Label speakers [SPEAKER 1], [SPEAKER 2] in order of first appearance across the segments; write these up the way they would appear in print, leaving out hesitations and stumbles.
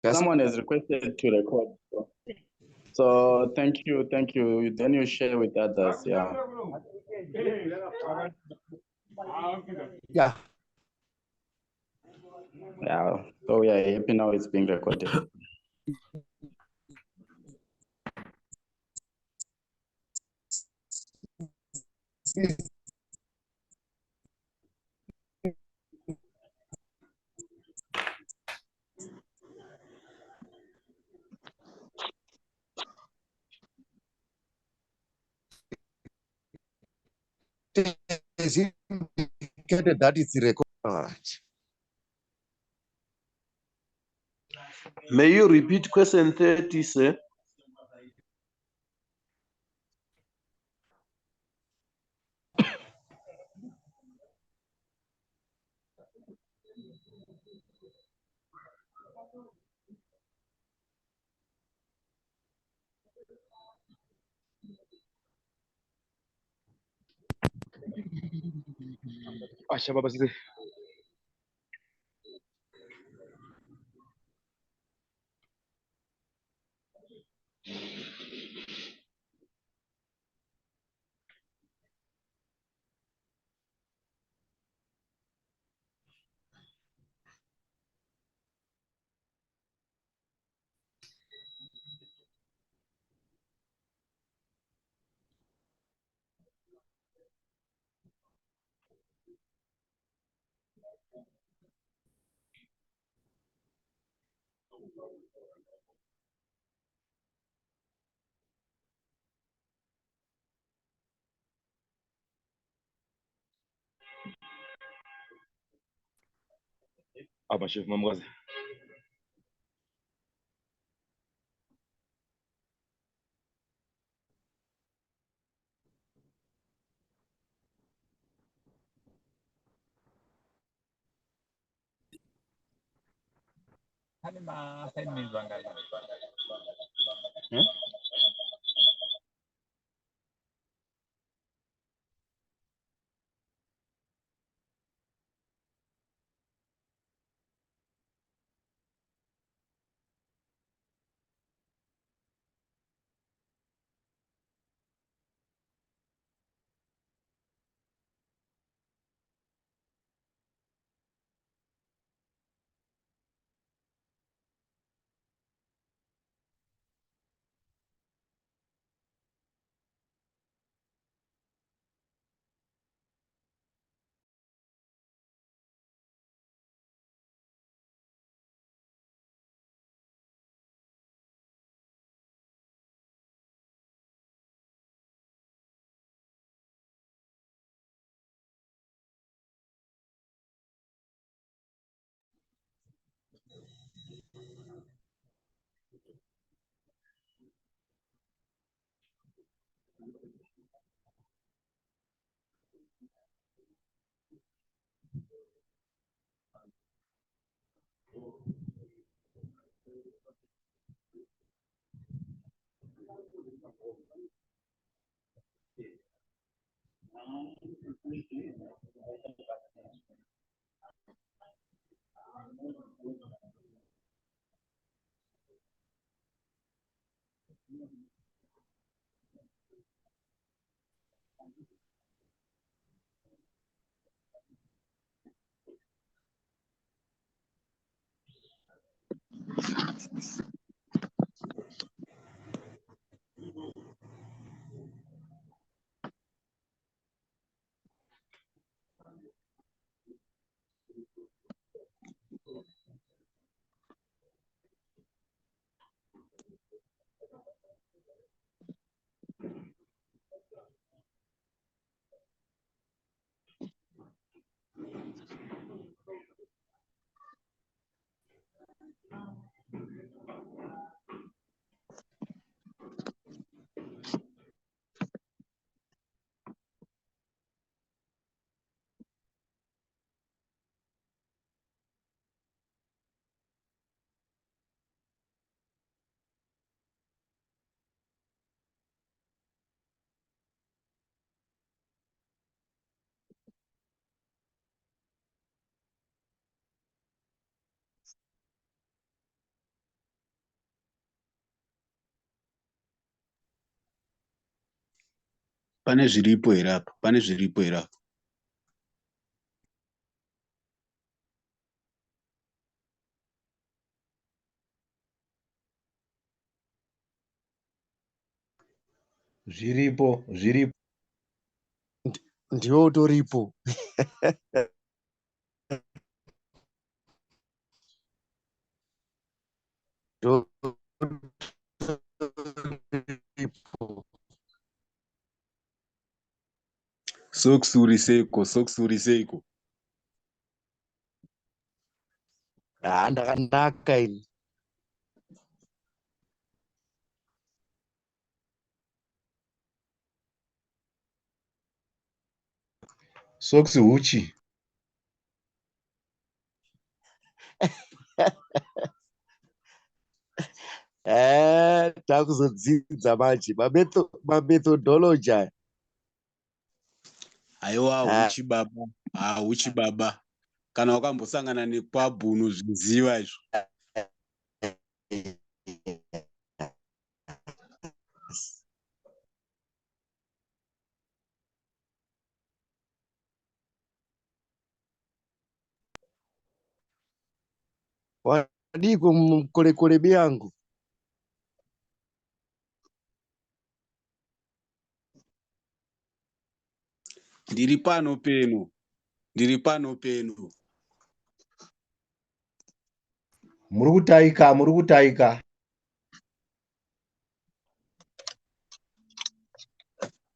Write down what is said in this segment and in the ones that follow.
[SPEAKER 1] Someone has requested to record. So thank you. Then you share with others. Yeah.
[SPEAKER 2] Yeah.
[SPEAKER 1] Yeah. So we are happy now it's being recorded.
[SPEAKER 2] Is indicated that it's recorded.
[SPEAKER 3] May you repeat question 30, sir?
[SPEAKER 4] Chef Mamwazi. Pane zviripo here apa? Pane zviripo here apa?
[SPEAKER 5] Zviripo.
[SPEAKER 2] Ndiwe utoripo.
[SPEAKER 4] Sokusuri seiko.
[SPEAKER 2] Ndakanaka ini.
[SPEAKER 5] Soksi uchi.
[SPEAKER 2] Takuzodzidza manje mamethodology aya.
[SPEAKER 4] Aiwa uchi baba. Uchi baba. Kana wakambosangana nekwabhu unozviziva izvo.
[SPEAKER 2] Wadiko mukolekole yangu.
[SPEAKER 4] Ndiri pano peno.
[SPEAKER 5] Muri kutaika.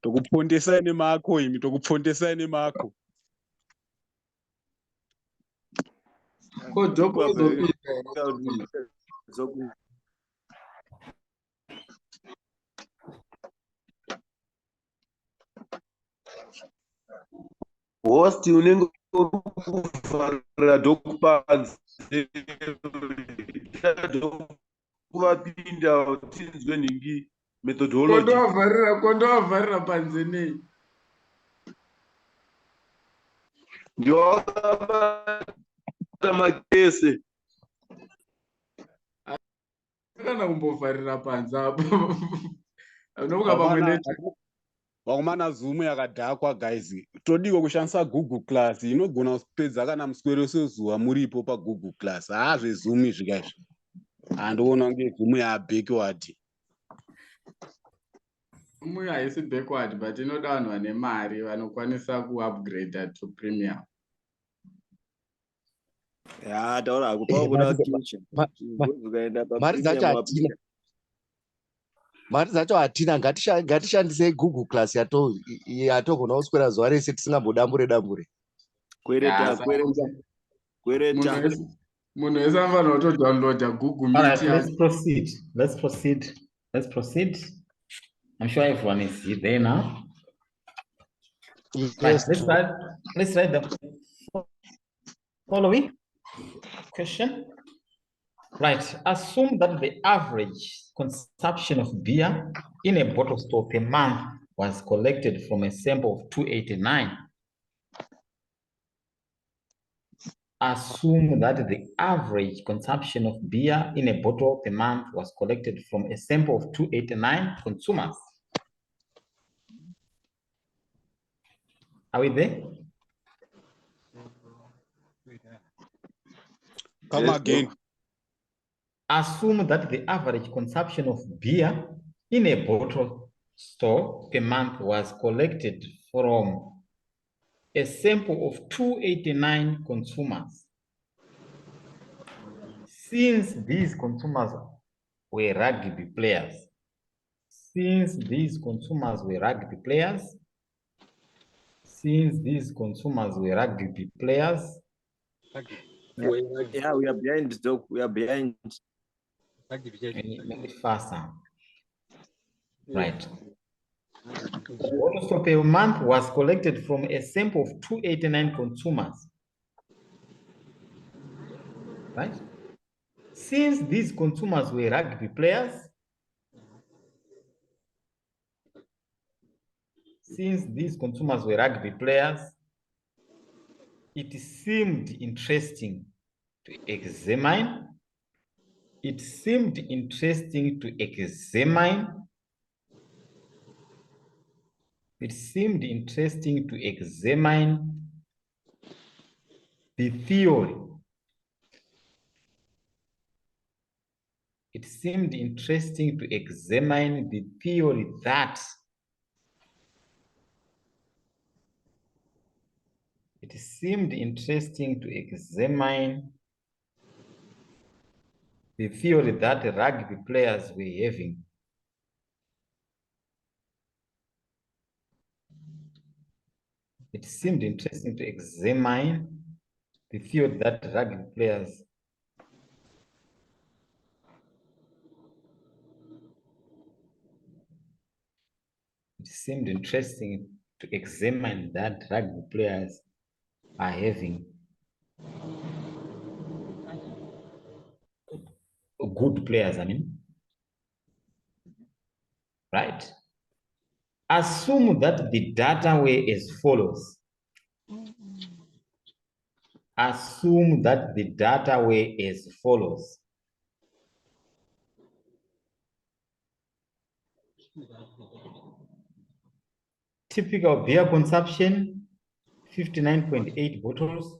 [SPEAKER 4] Tokupondesai nemako.
[SPEAKER 3] Host unenge kuvharira dokupanze kuvapinda tinzwe nhingi methodology.
[SPEAKER 1] Kondovharira panze nei?
[SPEAKER 3] Ndiwakabata makese.
[SPEAKER 1] Kana kumbovharira panze apo. Unomuka pamwe network.
[SPEAKER 4] Wakomana Zoom yakadhakwa guys. Todiko kushandisa Google Class inogona kupedza kana muswero sezuva muripo pa Google Class. ZveZoom izvi guys. Andoona kunge Zoom ya backward.
[SPEAKER 1] Zoom haisi backward but inoda vanhu vane mari vanokwanisa kuupgrade to premium.
[SPEAKER 6] Taura kupa kuda
[SPEAKER 2] mari dzacho hatina. Ngatishandise Google Class yatogona kuswera zuva rese tisingambodambure.
[SPEAKER 6] Kwereta.
[SPEAKER 1] Munhu wese anofanira kutodownloada Google Meet.
[SPEAKER 7] Let's proceed. I'm sure everyone is there now.
[SPEAKER 2] Yes,
[SPEAKER 7] right, let's write the following question. Right, assume that the average consumption of beer in a bottle store per month was collected from a sample of 289. Assume that the average consumption of beer in a bottle per month was collected from a sample of 289 consumers. Are we there?
[SPEAKER 4] Come again.
[SPEAKER 7] Assume that the average consumption of beer in a bottle store per month was collected from a sample of 289 consumers. Since these consumers were rugby players,
[SPEAKER 6] Yeah, we are behind, Doc. We are behind.
[SPEAKER 7] Make it faster. Right. Also, per month was collected from a sample of 289 consumers. Right? Since these consumers were rugby players, it seemed interesting to examine it seemed interesting to examine the theory. It seemed interesting to examine the theory that it seemed interesting to examine the theory that rugby players were having. It seemed interesting to examine the theory that rugby players it seemed interesting to examine that rugby players are having good players, right? Assume that the data were as follows. Assume that the data were as follows. Typical beer consumption, 59.8 bottles.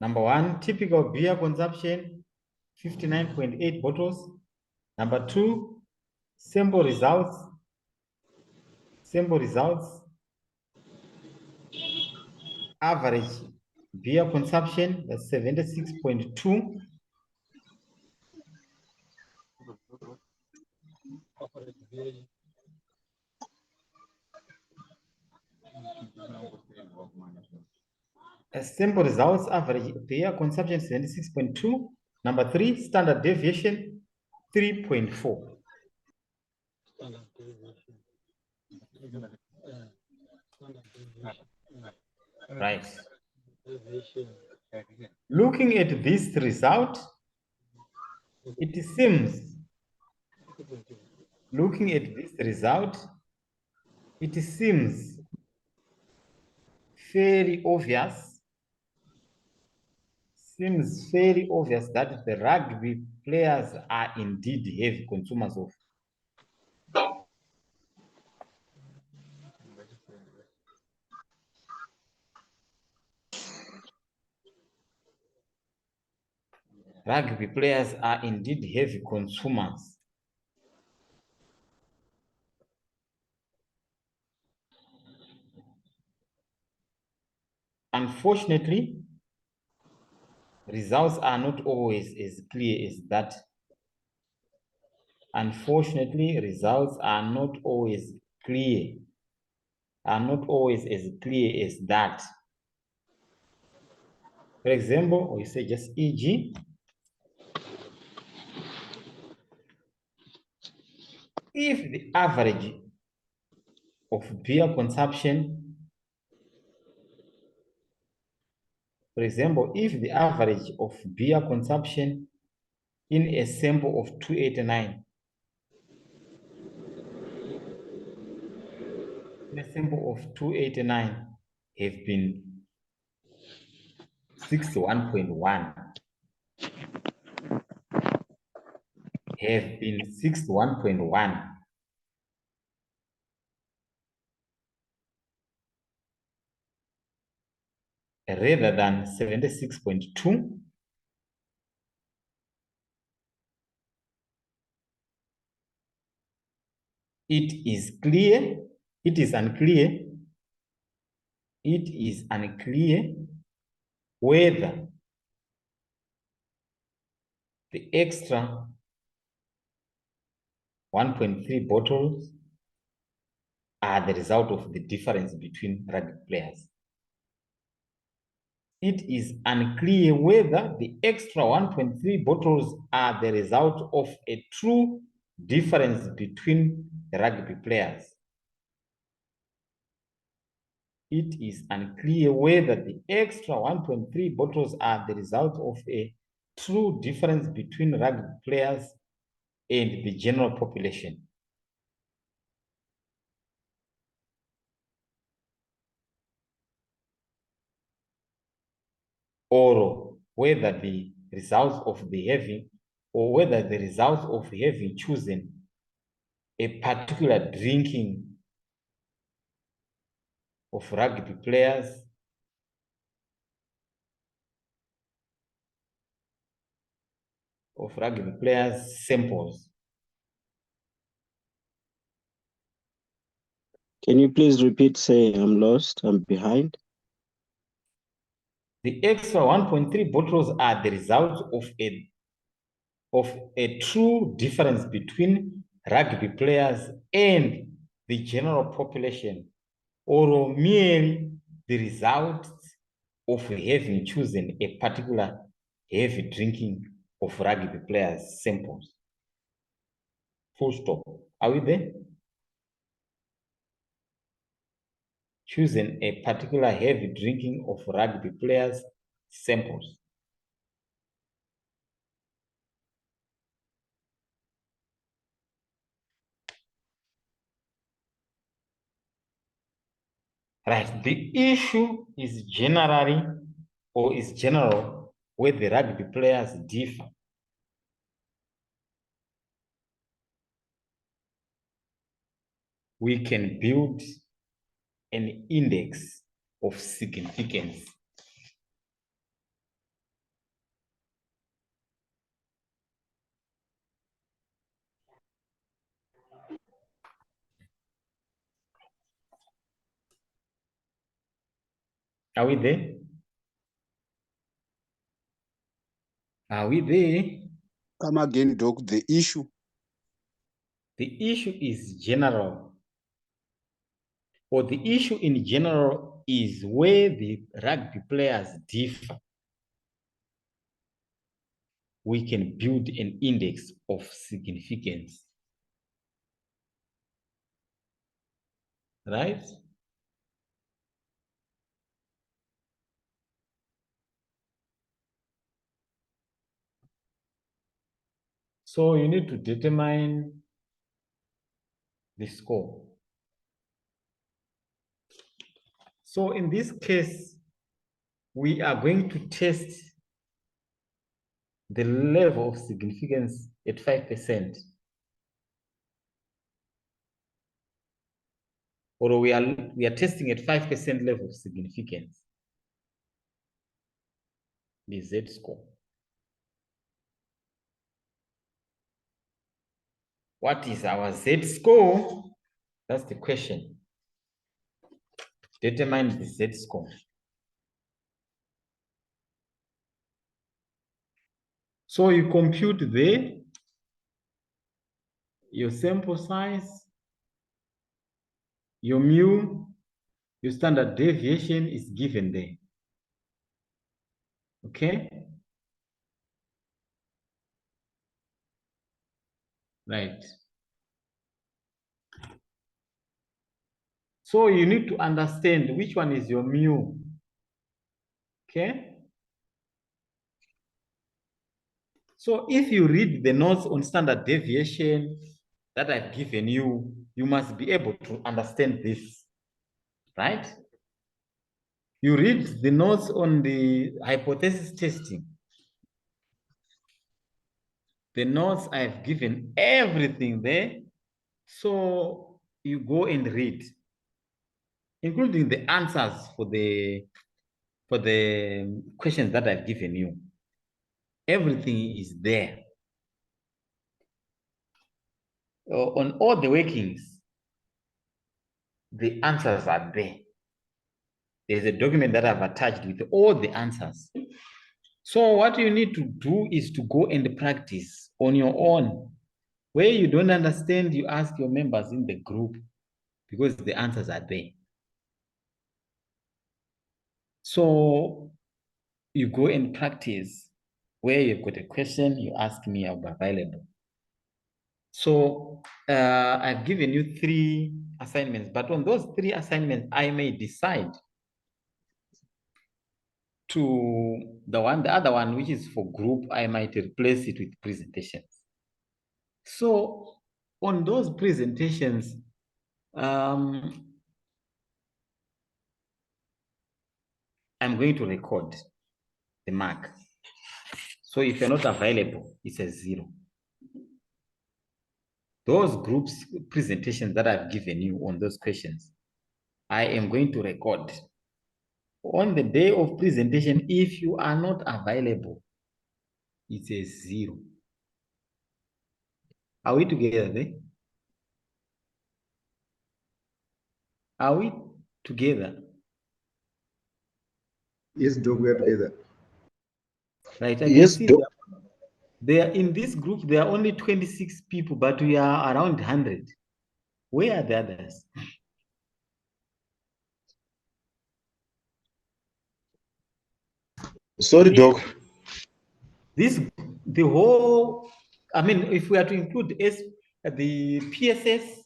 [SPEAKER 7] Number one, typical beer consumption, 59.8 bottles. Number two, sample results. Sample results. Average beer consumption, that's 76.2. Sample results, average beer consumption, 76.2. Number three, standard deviation, 3.4. Right. Looking at this result, it seems, looking at this result, it seems fairly obvious, that the rugby players are indeed heavy consumers of rugby players are indeed heavy consumers. Unfortunately, results are not always as clear as that. Unfortunately, results are not always clear, as clear as that. For example, we say just e.g. if the average of beer consumption, for example, if the average of beer consumption in a sample of 289, in a sample of 289 have been 61.1, have been 61.1, rather than 76.2, it is unclear whether the extra 1.3 bottles are the result of the difference between rugby players. It is unclear whether the extra 1.3 bottles are the result of a true difference between the rugby players. It is unclear whether the extra 1.3 bottles are the result of a true difference between rugby players and the general population. Or whether the results of the having or whether the result of having chosen a particular drinking of rugby players samples.
[SPEAKER 6] Can you please repeat? Say, I'm lost, I'm behind.
[SPEAKER 7] The extra 1.3 bottles are the result of a true difference between rugby players and the general population, or merely the result of having chosen a particular heavy drinking of rugby players samples. Full stop. Are we there? Choosing a particular heavy drinking of rugby players samples. Right. The issue is general where the rugby players differ. We can build an index of significance. Are we there? Are we there?
[SPEAKER 4] Come again, Doc, the issue.
[SPEAKER 7] The issue is general. Or the issue in general is where the rugby players differ. We can build an index of significance. Right? So you need to determine the score. So in this case, we are going to test the level of significance at 5%. Or we are testing at 5% level of significance. The Z score. What is our Z score? That's the question. Determine the Z score. So you compute your sample size, your mu, your standard deviation is given there. Okay? Right. So you need to understand which one is your mu. Okay? So if you read the notes on standard deviation that I've given you, you must be able to understand this, right? You read the notes on the hypothesis testing. The notes I've given everything there. So you go and read, including the answers for the questions that I've given you. Everything is there. On all the workings, the answers are there. There's a document that I've attached with all the answers. So what you need to do is to go and practice on your own. Where you don't understand, you ask your members in the group because the answers are there. So you go and practice. Where you've got a question, you ask me, I'll be available. So I've given you 3 assignments, but on those 3 assignments, I may decide to the other one, which is for group, I might replace it with presentations. So on those presentations, I'm going to record the mark. So if you're not available, it's a 0. Those groups presentations that I've given you on those questions, I am going to record. On the day of presentation, if you are not available, it's a 0. Are we together there? Are we together?
[SPEAKER 5] Yes, Doc, we are together.
[SPEAKER 7] Right. I
[SPEAKER 5] Yes,
[SPEAKER 7] can see
[SPEAKER 5] Doc.
[SPEAKER 7] there in this group, there are only 26 people, but we are around 100. Where are the others?
[SPEAKER 5] Sorry, Doc.
[SPEAKER 7] The whole, I mean, if we are to include the PSS,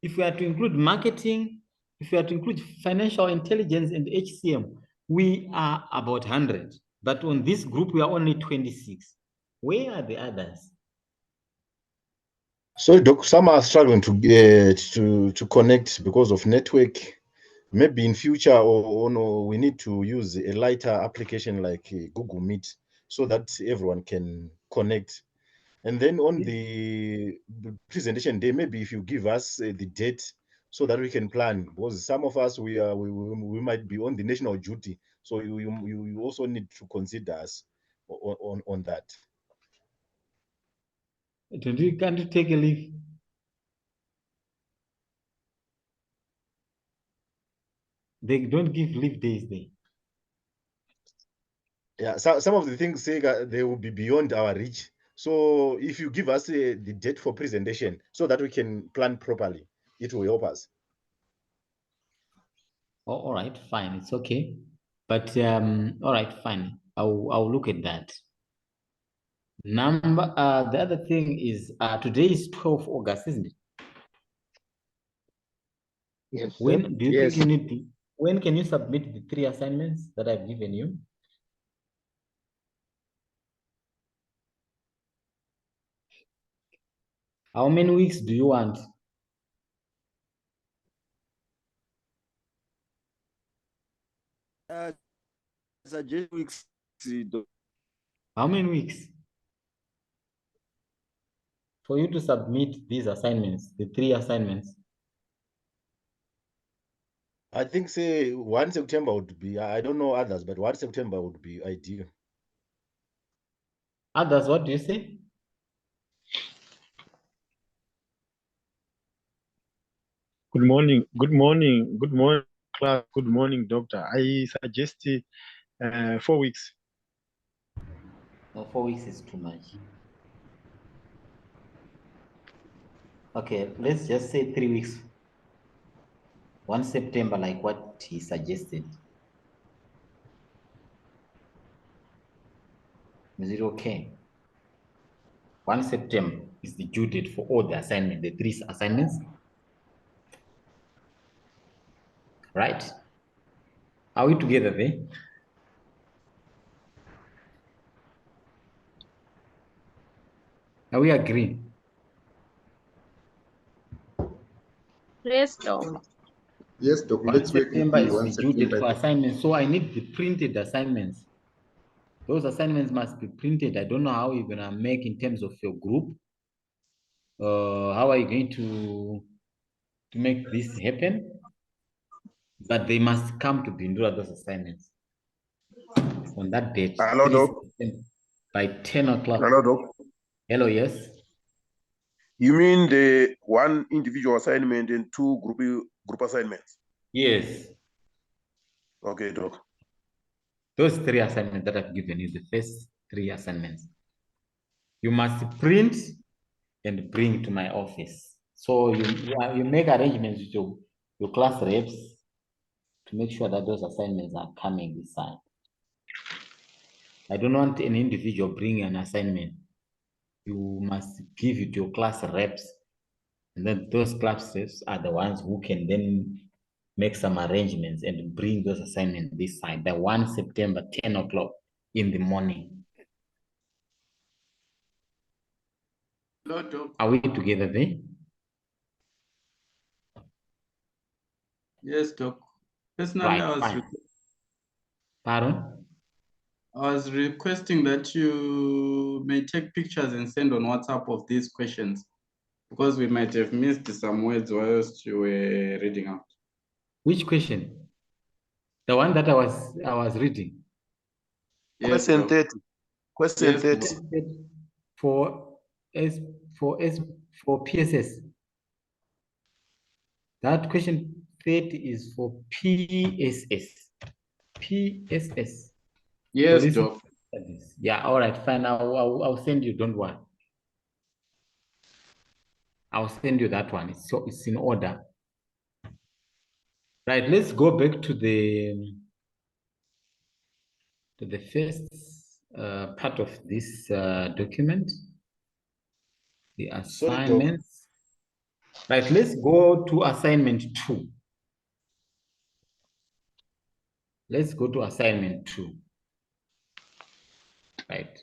[SPEAKER 7] if we are to include marketing, if we are to include financial intelligence and HCM, we are about 100. But on this group, we are only 26. Where are the others?
[SPEAKER 5] Sorry, Doc. Some are struggling to connect because of network. Maybe in future, or no, we need to use a lighter application like Google Meet so that everyone can connect. And then on the presentation day, maybe if you give us the date so that we can plan, because some of us we might be on the national duty, so you also need to consider us on that.
[SPEAKER 7] Can't you take a leave? They don't give leave days there.
[SPEAKER 5] Yeah, so some of the things say they will be beyond our reach. So if you give us the date for presentation so that we can plan properly, it will help us.
[SPEAKER 7] Oh, all right, fine, it's okay. But all right, fine. I'll look at that. The other thing is today is 12 August, isn't it?
[SPEAKER 6] Yes.
[SPEAKER 7] When do you
[SPEAKER 6] Yes.
[SPEAKER 7] think you need when can you submit the 3 assignments that I've given you? How many weeks do you want?
[SPEAKER 3] Suggest weeks.
[SPEAKER 7] How many weeks for you to submit these assignments, the 3 assignments?
[SPEAKER 5] I think say 1 September would be, I don't know others, but 1 September would be ideal.
[SPEAKER 7] Others, what do you say?
[SPEAKER 8] Good morning, class. Good morning, doctor. I suggest 4 weeks.
[SPEAKER 7] No, 4 weeks is too much. Okay, let's just say 3 weeks. 1 September, like what he suggested. Is it okay? 1 September is the due date for all the assignments, the 3 assignments. Right? Are we together there? Are we agreeing?
[SPEAKER 9] Yes, Doc.
[SPEAKER 5] Yes, Doc.
[SPEAKER 7] 1
[SPEAKER 5] Let's work with
[SPEAKER 7] September
[SPEAKER 5] the
[SPEAKER 7] is
[SPEAKER 5] 1
[SPEAKER 7] the due date for
[SPEAKER 5] September.
[SPEAKER 7] assignments, so I need the printed assignments. Those assignments must be printed. I don't know how you're gonna make in terms of your group. How are you going to make this happen? But they must come to Bindura, those assignments on that date.
[SPEAKER 3] Hello,
[SPEAKER 7] 3
[SPEAKER 3] Doc.
[SPEAKER 7] September, by 10 o'clock.
[SPEAKER 3] Hello, Doc.
[SPEAKER 7] Hello, yes.
[SPEAKER 3] You mean the 1 individual assignment and 2 group assignments?
[SPEAKER 7] Yes.
[SPEAKER 3] Okay, Doc.
[SPEAKER 7] Those 3 assignments that I've given you, the first 3 assignments, you must print and bring to my office. So you make arrangements with your class reps to make sure that those assignments are coming this side. I don't want an individual bring an assignment. You must give it to your class reps, and then those class reps are the ones who can then make some arrangements and bring those assignments this side, by 1 September, 10 o'clock in the morning. Are we together there?
[SPEAKER 10] Yes, Doc. Personally,
[SPEAKER 7] Right,
[SPEAKER 10] I was
[SPEAKER 7] fine. Pardon?
[SPEAKER 1] I was requesting that you may take pictures and send on WhatsApp of these questions because we might have missed some words whilst you were reading out.
[SPEAKER 7] Which question? The one that I was reading.
[SPEAKER 1] Yes,
[SPEAKER 3] Question
[SPEAKER 1] bro.
[SPEAKER 3] 30. Question
[SPEAKER 1] Yes,
[SPEAKER 3] 30.
[SPEAKER 1] bro.
[SPEAKER 7] For PSS. That question 30 is for PSS. PSS.
[SPEAKER 1] Yes, Doc.
[SPEAKER 7] Yeah, all right, fine. I'll send you, don't worry. I'll send you that one. It's in order. Right, let's go back to the first part of this document. The assignments. Right, let's go to assignment 2. Let's go to assignment 2. Right.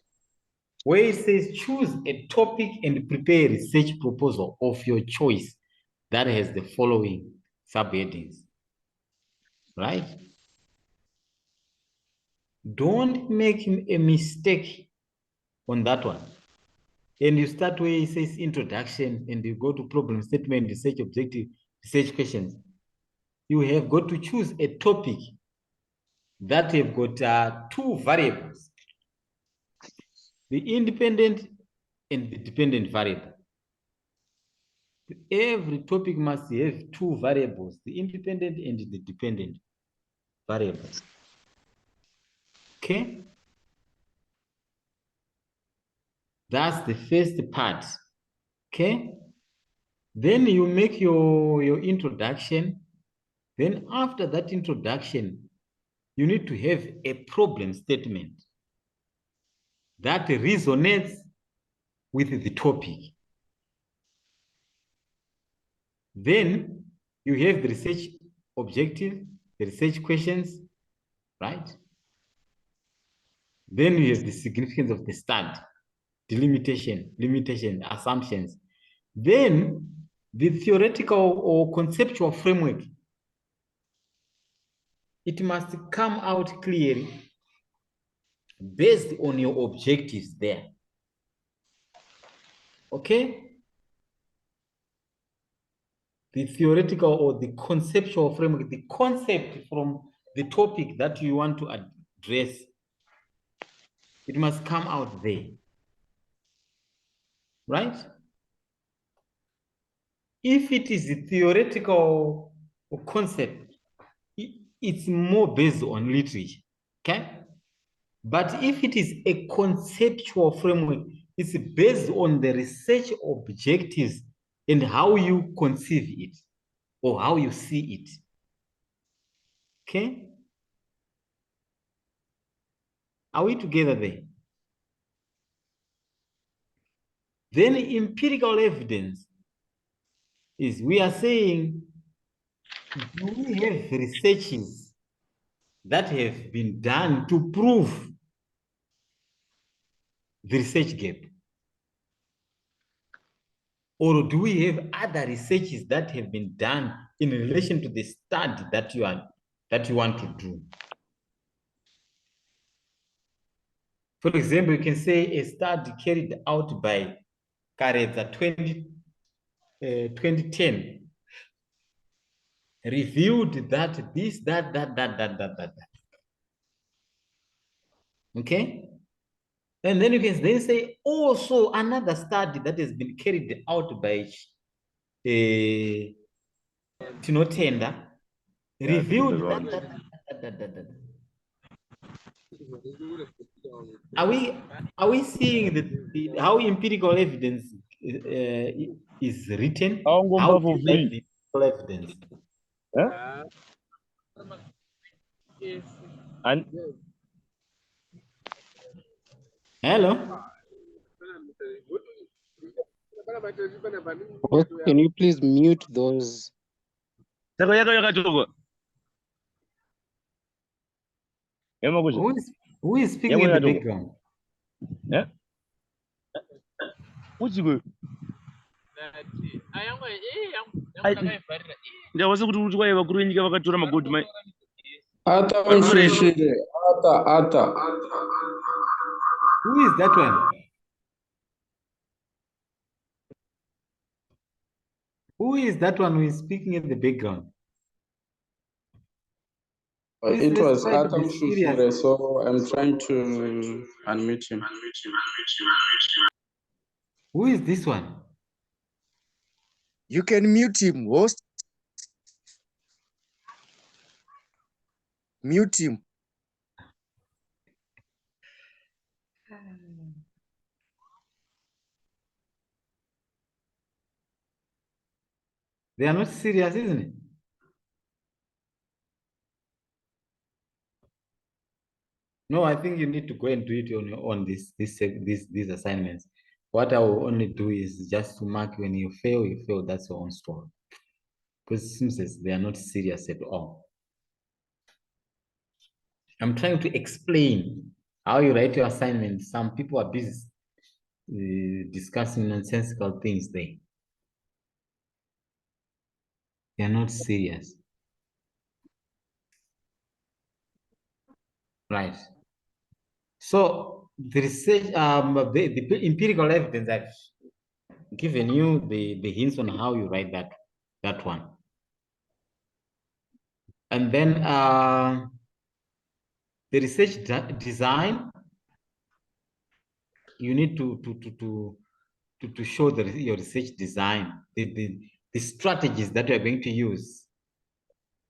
[SPEAKER 7] Where it says choose a topic and prepare a research proposal of your choice that has the following subheadings. Right? Don't make a mistake on that one. And you start where it says introduction and you go to problem statement, research objective, research questions. You have got to choose a topic that have got 2 variables. The independent and the dependent variable. Every topic must have 2 variables, the independent and the dependent variable. Okay? That's the first part. Okay? Then you make your introduction. Then after that introduction, you need to have a problem statement that resonates with the topic. Then you have the research objective, the research questions, right? Then you have the significance of the study, delimitation, limitation, assumptions. Then the theoretical or conceptual framework, it must come out clearly based on your objectives there. Okay? The theoretical or the conceptual framework, the concept from the topic that you want to address, it must come out there. Right? If it is a theoretical concept, it's more based on literature. Okay? But if it is a conceptual framework, it's based on the research objectives and how you conceive it or how you see it. Okay? Are we together there? Then empirical evidence is, we are saying, do we have researches that have been done to prove the research gap? Or do we have other researches that have been done in relation to the study that you want to do? For example, you can say a study carried out by Karedza 2010 revealed that this, that. Okay? And then you can then say also another study that has been carried out by Tinotenda revealed that. Are we seeing how empirical evidence is written? How do you like the empirical evidence? Hello?
[SPEAKER 6] Can you please mute those?
[SPEAKER 7] Who is speaking in the background?
[SPEAKER 1] Arther Mashushire. Arthur.
[SPEAKER 7] Who is that one? Who is that one who is speaking in the background? Please,
[SPEAKER 1] It
[SPEAKER 7] let's
[SPEAKER 1] was
[SPEAKER 7] try to
[SPEAKER 1] Arther
[SPEAKER 7] be serious.
[SPEAKER 1] Mashushire, so I'm trying to unmute him.
[SPEAKER 7] Who is this one?
[SPEAKER 2] You can mute him, host. Mute him.
[SPEAKER 7] They are not serious, isn't it? No, I think you need to go and do it on your own, these assignments. What I will only do is just to mark when you fail, that's your own story. Because it seems as they are not serious at all. I'm trying to explain how you write your assignment. Some people are busy discussing nonsensical things there. They are not serious. Right. So the research, the empirical evidence I've given you the hints on how you write that one. And then the research design, you need to show your research design, the strategies that you are going to use.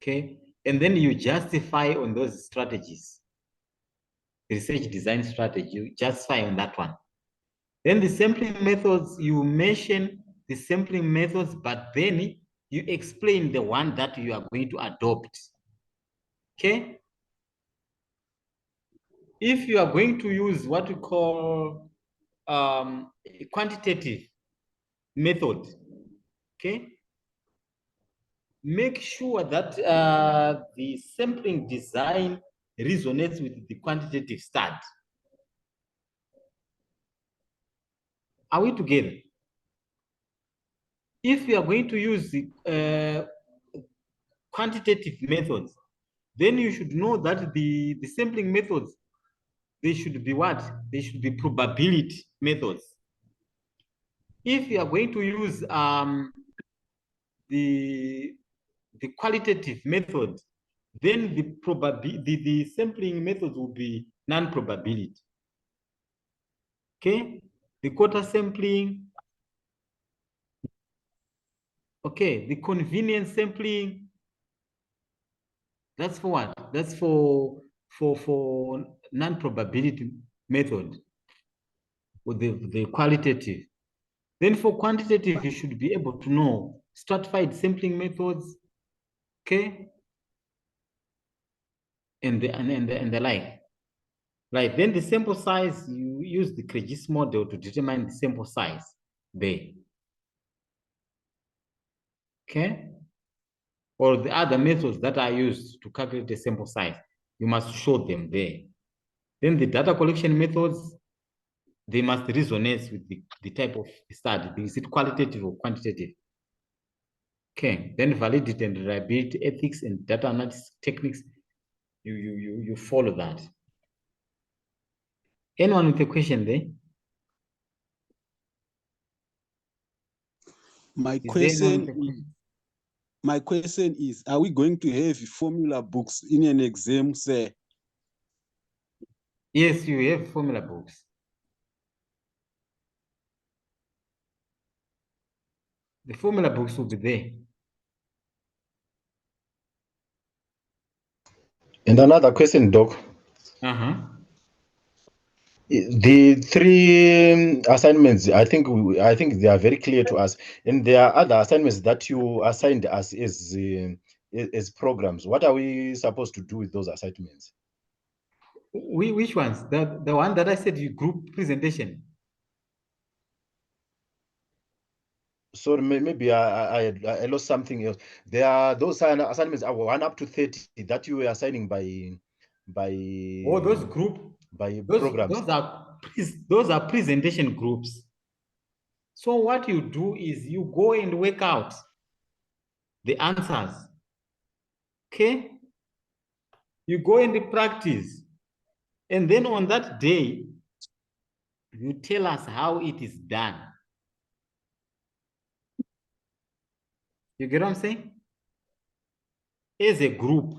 [SPEAKER 7] Okay, and then you justify on those strategies. The research design strategy, you justify on that one. Then the sampling methods, you mention the sampling methods, but then you explain the one that you are going to adopt. Okay? If you are going to use what we call a quantitative method, okay? Make sure that the sampling design resonates with the quantitative study. Are we together? If you are going to use the quantitative methods, then you should know that the sampling methods, they should be what? They should be probability methods. If you are going to use the qualitative method, then the sampling methods will be non-probability. Okay, the quarter sampling. Okay, the convenience sampling. That's for what? That's for non-probability method with the qualitative. Then for quantitative, you should be able to know stratified sampling methods, okay, and the like. Right. Then the sample size, you use the Karedza model to determine the sample size there. Okay. Or the other methods that are used to calculate the sample size, you must show them there. Then the data collection methods, they must resonate with the type of study. Is it qualitative or quantitative? Okay. Then validity and reliability ethics and data analysis techniques, you follow that. Anyone with a question there?
[SPEAKER 4] My question is, are we going to have formula books in an exam, sir?
[SPEAKER 7] Yes, you have formula books. The formula books will be there.
[SPEAKER 5] And another question, Doc. The three assignments, I think they are very clear to us, and there are other assignments that you assigned us as programs. What are we supposed to do with those assignments?
[SPEAKER 7] Which ones? The one that I said you group presentation.
[SPEAKER 5] Sorry, maybe I lost something else. There are those assignments are 1 up to 30 that you were assigning by
[SPEAKER 7] those group
[SPEAKER 5] programs.
[SPEAKER 7] Those are presentation groups. So what you do is you go and work out the answers. Okay? You go and practice. And then on that day, you tell us how it is done. You get what I'm saying? As a group.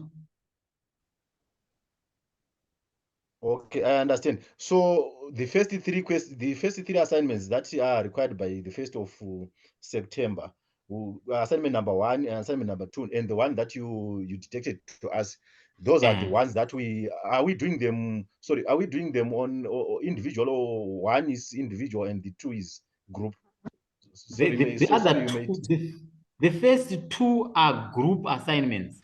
[SPEAKER 5] Okay, I understand. So the first three assignments that are required by the 1st of September, assignment number 1 and assignment number 2, and the one that you detected to us, those are the ones that are we doing them on or individual, or one is individual and the 2 is group?
[SPEAKER 7] The first 2 are group assignments.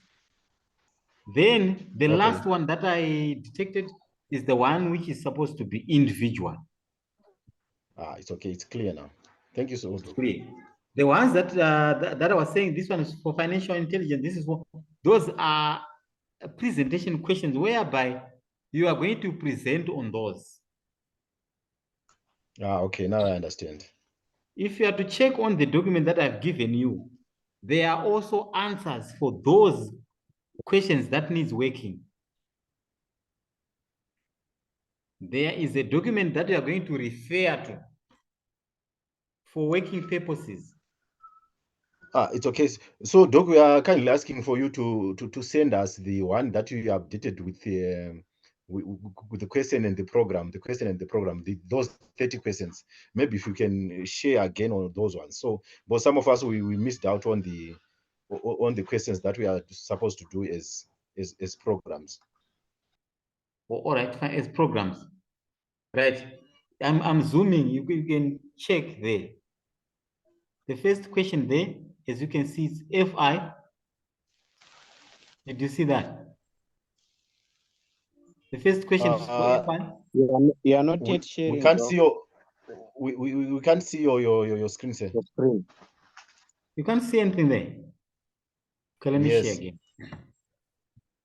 [SPEAKER 7] Then the last one that I detected is the one which is supposed to be individual.
[SPEAKER 5] It's okay. It's clear now. Thank you so much.
[SPEAKER 7] Clear. The ones that that I was saying, this one is for financial intelligence. This is for, those are presentation questions whereby you are going to present on those.
[SPEAKER 5] Okay, now I understand.
[SPEAKER 7] If you are to check on the document that I've given you, there are also answers for those questions that needs working. There is a document that you are going to refer to for working purposes.
[SPEAKER 5] It's okay. So, Doc, we are kindly asking for you to send us the one that you updated with the question and the program, those 30 questions. Maybe if you can share again on those ones. So, but some of us we missed out on the questions that we are supposed to do as programs.
[SPEAKER 7] All right, fine, as programs. Right. I'm zooming. You can check there. The first question there, as you can see, is FI. Did you see that? The first question is for FI.
[SPEAKER 6] You are not yet sharing.
[SPEAKER 5] We can't see your we can't see your screen, sir.
[SPEAKER 6] Your screen.
[SPEAKER 7] You can't see anything there. Okay, let me share again.